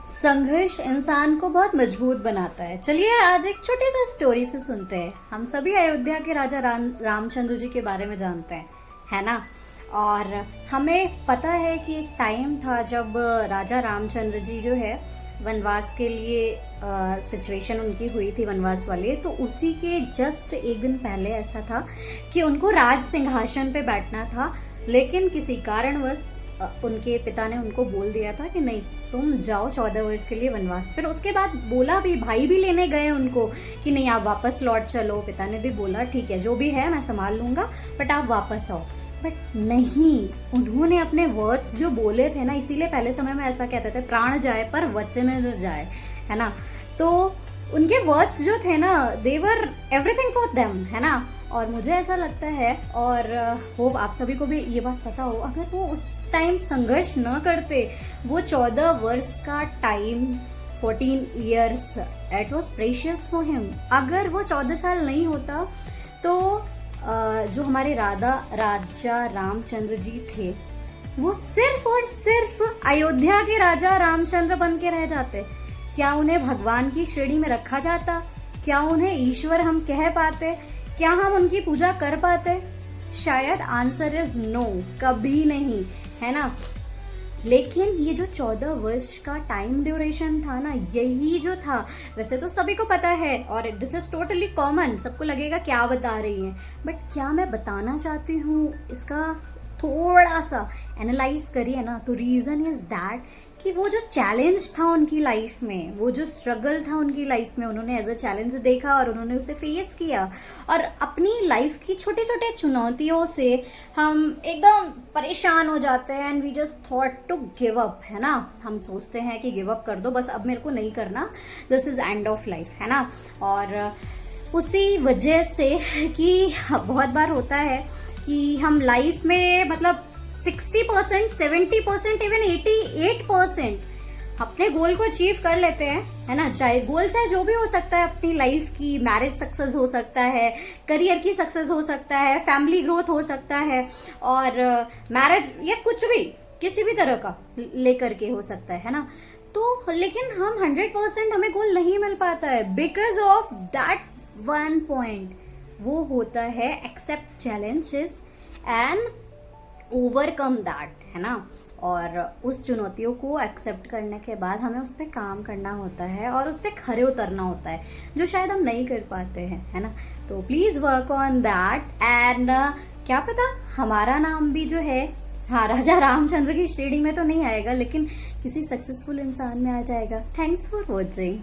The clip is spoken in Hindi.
संघर्ष इंसान को बहुत मजबूत बनाता है। चलिए आज एक छोटी सी स्टोरी से सुनते हैं। हम सभी अयोध्या के राजा रामचंद्र जी के बारे में जानते हैं, है ना। और हमें पता है कि एक टाइम था जब राजा रामचंद्र जी जो है वनवास के लिए सिचुएशन उनकी हुई थी, वनवास वाली। तो उसी के जस्ट एक दिन पहले ऐसा था कि उनको राज सिंहासन पे बैठना था, लेकिन किसी कारणवश उनके पिता ने उनको बोल दिया था कि नहीं, तुम जाओ 14 वर्ष के लिए वनवास। फिर उसके बाद बोला भी, भाई भी लेने गए उनको कि नहीं आप वापस लौट चलो। पिता ने भी बोला ठीक है, जो भी है मैं संभाल लूँगा, बट आप वापस आओ। बट नहीं, उन्होंने अपने वर्ड्स जो बोले थे ना, इसीलिए पहले समय में ऐसा कहते थे प्राण जाए पर वचन न जाए, है ना। तो उनके वर्ड्स जो थे ना, दे वर एवरीथिंग फॉर देम, है ना। और मुझे ऐसा लगता है, और होप आप सभी को भी ये बात पता हो, अगर वो उस टाइम संघर्ष न करते, वो 14 वर्ष का time, 14 years, it was precious for him. अगर वो 14 साल नहीं होता तो जो हमारे राजा रामचंद्र जी थे, वो सिर्फ और सिर्फ अयोध्या के राजा रामचंद्र बन के रह जाते। क्या उन्हें भगवान की श्रेणी में रखा जाता? क्या उन्हें ईश्वर हम कह पाते? क्या हम उनकी पूजा कर पाते? शायद आंसर इज नो, कभी नहीं, है ना। लेकिन ये जो 14 वर्ष का टाइम ड्यूरेशन था ना, यही जो था, वैसे तो सभी को पता है और दिस इज टोटली कॉमन, सबको लगेगा क्या बता रही हैं, बट क्या मैं बताना चाहती हूँ इसका थोड़ा सा एनालाइज करिए ना, तो रीज़न इज दैट कि वो जो चैलेंज था उनकी लाइफ में, वो जो स्ट्रगल था उनकी लाइफ में, उन्होंने एज अ चैलेंज देखा और उन्होंने उसे फेस किया। और अपनी लाइफ की छोटे छोटे चुनौतियों से हम एकदम परेशान हो जाते हैं and we just thought to give up, है ना। हम सोचते हैं कि गिव अप कर दो, बस अब मेरे को नहीं करना, this is end of life, है ना। और उसी वजह से कि बहुत बार होता है कि हम लाइफ में मतलब 60%, 70%, इवन 88% अपने गोल को अचीव कर लेते हैं, है ना। चाहे गोल चाहे जो भी हो सकता है अपनी लाइफ की, मैरिज सक्सेस हो सकता है, करियर की सक्सेस हो सकता है, फैमिली ग्रोथ हो सकता है, और मैरिज या कुछ भी किसी भी तरह का लेकर के हो सकता है ना। तो लेकिन हम 100% हमें गोल नहीं मिल पाता है because of that one point. वो होता है accept challenges and overcome that, है ना। और उस चुनौतियों को एक्सेप्ट करने के बाद हमें उस पर काम करना होता है और उस पर खरे उतरना होता है, जो शायद हम नहीं कर पाते हैं, है ना। तो please work on that and क्या पता हमारा नाम भी जो है, हाँ, राजा रामचंद्र की श्रेणी में तो नहीं आएगा, लेकिन किसी सक्सेसफुल इंसान में आ जाएगा। Thanks for watching.